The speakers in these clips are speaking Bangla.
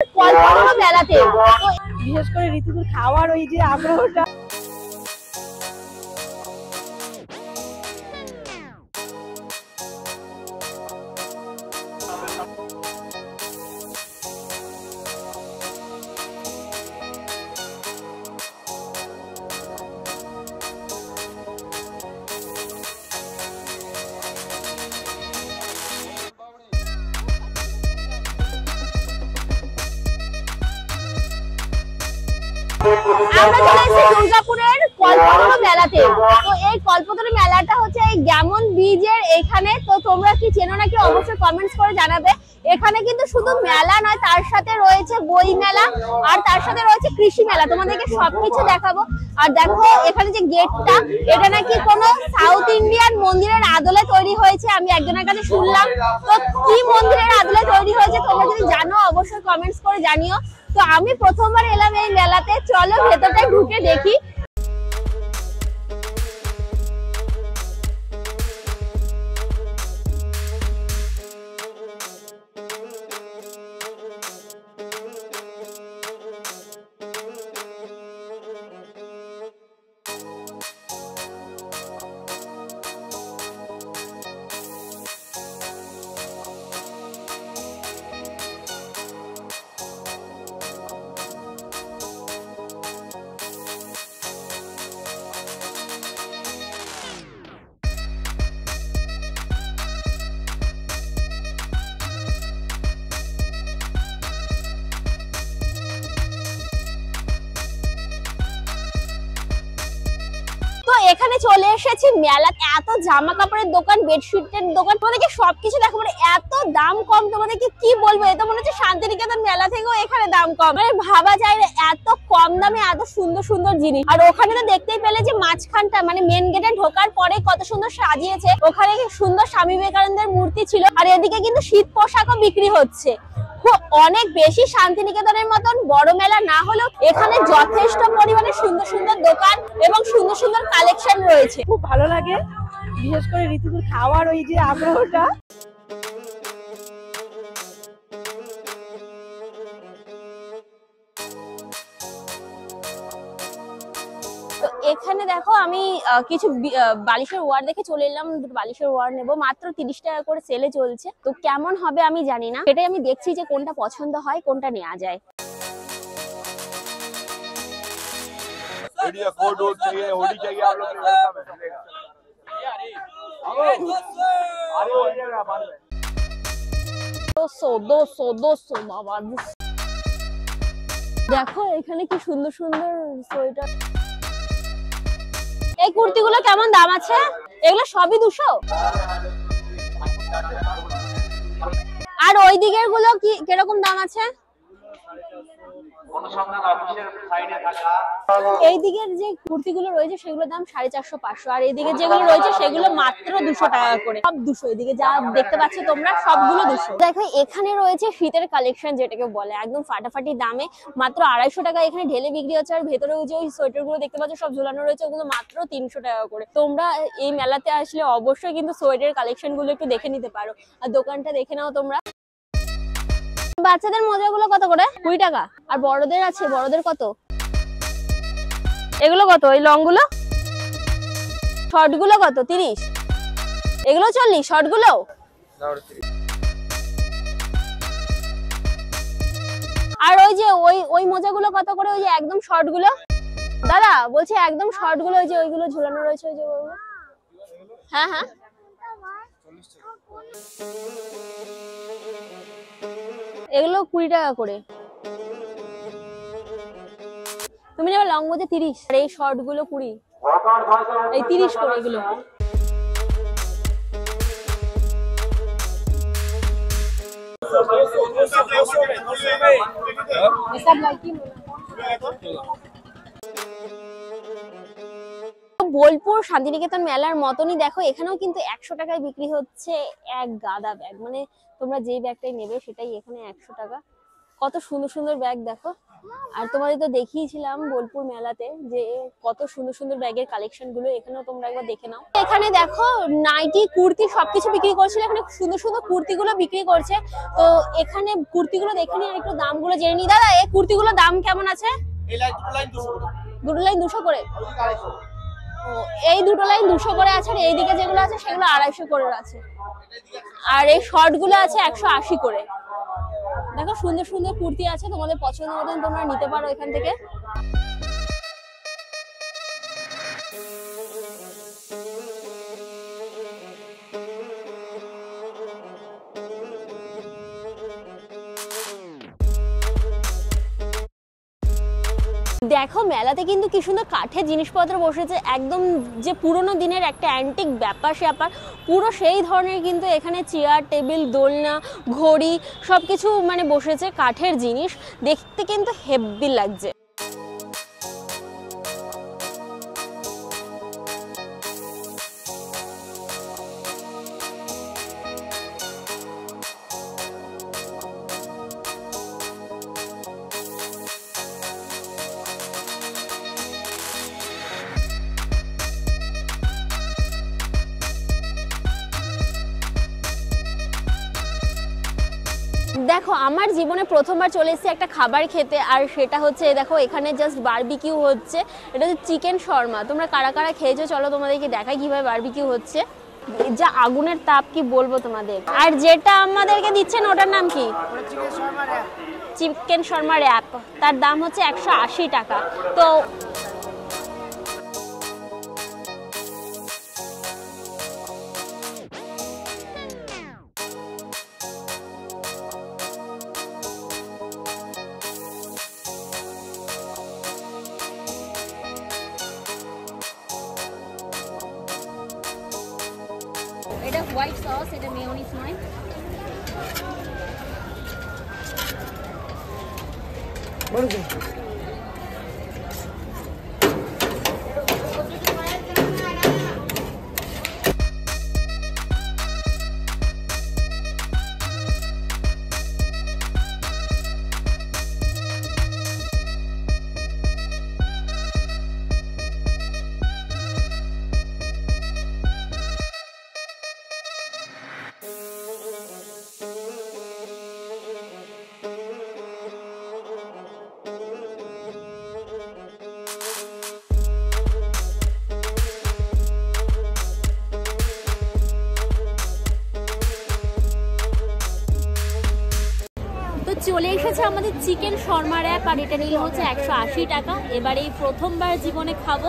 কল্পনা মেলাতে বিশেষ করে ঋতুদের খাওয়ার ওই যে আগ্রহটা আমরা চলে এসেছি দুর্গাপুরের কল্পতরু মেলাতে। তো এই কল্পতরু মেলাটা হচ্ছে এই গ্যামন ব্রিজের এখানে। তো তোমরা কি চেনো নাকি অবশ্যই কমেন্টস করে জানাবে। এখানে কিন্তু শুধু মেলা নয়, তার সাথে রয়েছে বই মেলা আর তার সাথে রয়েছে কৃষি মেলা। তোমাদেরকে সবকিছু দেখাবো। আর দেখো এখানে যে গেটটা, এটা নাকি কোনো সাউথ ইন্ডিয়ান মন্দিরের আদলে তৈরি হয়েছে, আমি একজনের কাছে শুনলাম। তো কি মন্দিরের আদলে তৈরি হয়েছে তোমরা যদি জানো অবশ্যই কমেন্টস করে জানিও। তো আমি প্রথমবার এলাম এই মেলাতে, চলো ভেতরটা ঢুকে দেখি। এখানে চলে এসেছি মেলা, এত জামা কাপড়ের দোকান, বেডশিটের দোকান, তোমাদেরকে সবকিছু দেখাবো। এত দাম কম, তোমাদেরকে কি বলবো, এটা মনে হচ্ছে শান্তিনিকেতন মেলা থেকেও এখানে দাম কম। মানে ভাবা যায় না এত কম দামে এত সুন্দর সুন্দর জিনিস। আর ওখানে তো দেখতেই পেলে যে মাঝখানটা মানে মেন গেটে ঢোকার পরে কত সুন্দর সাজিয়েছে। ওখানে সুন্দর স্বামী বিবেকানন্দের মূর্তি ছিল। আর এদিকে কিন্তু শীত পোশাকও বিক্রি হচ্ছে। অনেক বেশি শান্তিনিকেতনের মতন বড় মেলা না হলেও এখানে যথেষ্ট পরিমাণে সুন্দর সুন্দর দোকান এবং সুন্দর সুন্দর কালেকশন রয়েছে। খুব ভালো লাগে, বিশেষ করে ঋতুদের খাওয়ার ওই যে আগ্রহটা। তো এখানে দেখো আমি কিছু বালিশের ওয়ার দেখে চলে এলাম। বালিশের ওয়ার নেবো, মাত্র 30 টাকা করে সেলে চলছে। তো কেমন হবে আমি জানি না, সেটাই আমি দেখছি যে কোনটা পছন্দ হয়, কোনটা নেওয়া যায়। দেখো এখানে কি সুন্দর সুন্দর সোয়েটার। এই কুর্তিগুলো কেমন দাম আছে? এগুলো সবই 200। আর ওই দিকের গুলো কি কিরকম দাম আছে? এই দিকের যে কুর্তিগুলো রয়েছে সেগুলোর দাম 450-500। আর এইদিকে যেগুলো রয়েছে সেগুলো মাত্র 200 টাকা করে। সব 200। এদিকে যা দেখতে পাচ্ছ তোমরা সবগুলো 200। দেখো এখানে রয়েছে শীতের কালেকশন, যেটাকে বলে একদম ফাটাফাটি দামে মাত্র 250 টাকা এখানে ঢেলে বিক্রি হচ্ছে। আর ভেতরে যে ওই সোয়েটার গুলো দেখতে পাচ্ছ সব ঝুলানো রয়েছে, ওগুলো মাত্র 300 টাকা করে। তোমরা এই মেলাতে আসলে অবশ্যই কিন্তু সোয়েটার কালেকশন গুলো একটু দেখে নিতে পারো। আর দোকানটা দেখে নাও তোমরা। বাচ্চাদের মোজাগুলো কত করে? 20 টাকা। আর বড়দের আছে, বড়দের কত? এগুলো কত? এই লং গুলো? শর্ট গুলো কত? 30। এগুলো 40। শর্ট গুলো আর ওই যে ওই মোজাগুলো কত করে? ওই যে একদম শর্ট গুলো। দাদা বলছি একদম শর্ট গুলো, ওই যে ওইগুলো ঝুলানো রয়েছে, ওই যে ওগুলো। হ্যাঁ হ্যাঁ, এগুলো 20 টাকা করে। তুমি নেবে লং মোজা 30, আর এই শর্ট গুলো 20। এই 30 করে এগুলো। বোলপুর শান্তিনিকেতন মেলার মতনই দেখো এখানেও কিন্তু 100 টাকায় বিক্রি হচ্ছে এক গাদা ব্যাগ। মানে তোমরা যেই ব্যাগটাই নেবে সেটাই এখানে 100 টাকা। কত সুন্দর সুন্দর ব্যাগ দেখো। আর তোমাদের তো দেখিয়েছিলাম বোলপুর মেলাতে যে কত সুন্দর সুন্দর ব্যাগের কালেকশন গুলো, এখানেও তোমরা একবার দেখে নাও। এখানে দেখো নাইটি কুর্তি সবকিছু বিক্রি করছিল, এখানে সুন্দর সুন্দর কুর্তিগুলো বিক্রি করছে। তো এখানে কুর্তিগুলো দেখে নিই আর একটু দামগুলো জেনে নিই। দাদা এই কুর্তিগুলোর দাম কেমন আছে? দুটো লাইন 200 করে। ও এই দুটো লাইন 200 করে আছে, আর এইদিকে যেগুলো আছে সেগুলো 250 করে আছে, আর এই শর্ট গুলো আছে 180 করে। দেখো সুন্দর সুন্দর কুর্তি আছে, তোমাদের পছন্দ মতন তোমরা নিতে পারো এখান থেকে। দেখো মেলাতে কিন্তু কি সুন্দর কাঠের জিনিসপত্র বসেছে, একদম যে পুরোনো দিনের একটা অ্যান্টিক ব্যাপার স্যাপার পুরো সেই ধরনের। কিন্তু এখানে চেয়ার টেবিল দোলনা ঘড়ি সবকিছু মানে বসেছে, কাঠের জিনিস দেখতে কিন্তু হেব্বি লাগছে। দেখো আমার জীবনে প্রথমবার চলে এসেছি একটা খাবার খেতে, আর সেটা হচ্ছে দেখো এখানে জাস্ট বারবিকিউ হচ্ছে। এটা হচ্ছে চিকেন শর্মা। তোমরা কারা কারা খেয়েছো চলো তোমাদেরকে দেখাই কিভাবে বারবিকিউ হচ্ছে। যা আগুনের তাপ কি বলবো তোমাদের। আর যেটা আমাদেরকে দিচ্ছেন ওটার নাম কি? Chicken shawarma wrap. তার দাম হচ্ছে 180 টাকা। তো এটা হোয়াইট সস, এটা মেয়োনিজ নয়। চলে এসেছে আমাদের চিকেন শর্মা র্যাপ, আর এটা নিল হচ্ছে 180 টাকা। এবার এই প্রথমবার জীবনে খাবো।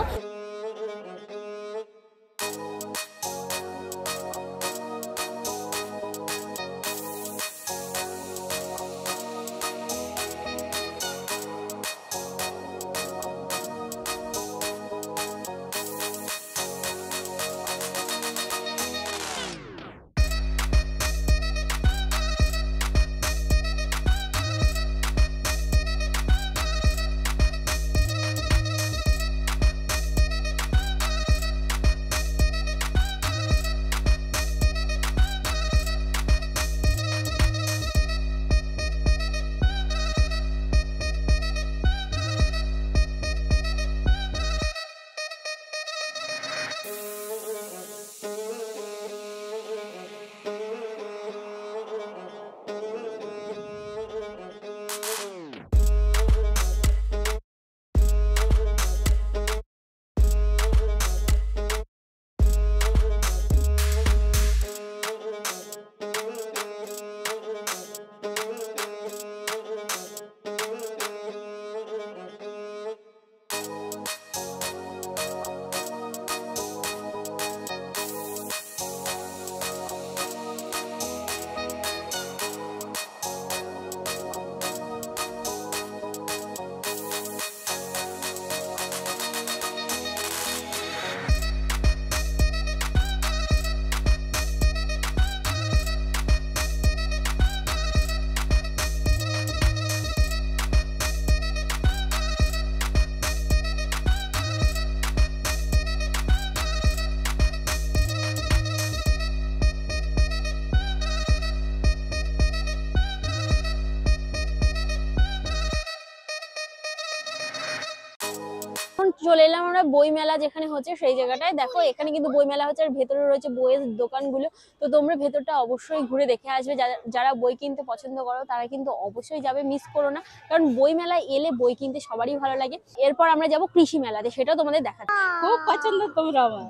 চলে এলাম আমরা বই মেলা যেখানে হচ্ছে সেই জায়গাটায়। দেখো এখানে কিন্তু বই মেলা হচ্ছে আর ভেতরে রয়েছে বইয়ের দোকানগুলো। তো তোমরা ভেতরটা অবশ্যই ঘুরে দেখে আসবে, যারা বই কিনতে পছন্দ করো তারা কিন্তু অবশ্যই যাবে, মিস করো না, কারণ বই মেলায় এলে বই কিনতে সবারই ভালো লাগে। এরপর আমরা যাব কৃষি মেলাতে, সেটাও তোমাদের দেখাচ্ছি। খুব পছন্দ তোমরা আমার।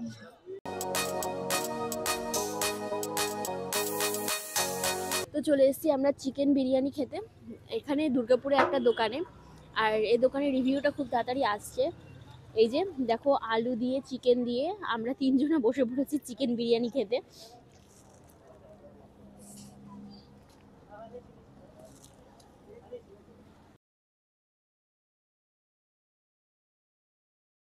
তো চলে এসেছি আমরা চিকেন বিরিয়ানি খেতে এখানে দুর্গাপুরে একটা দোকানে। আর এই দোকানের রিভিউটা খুব তাড়াতাড়ি আসছে। এই যে দেখো আলু দিয়ে চিকেন দিয়ে আমরা 3 জনা বসে পড়েছি চিকেন বিরিয়ানি খেতে।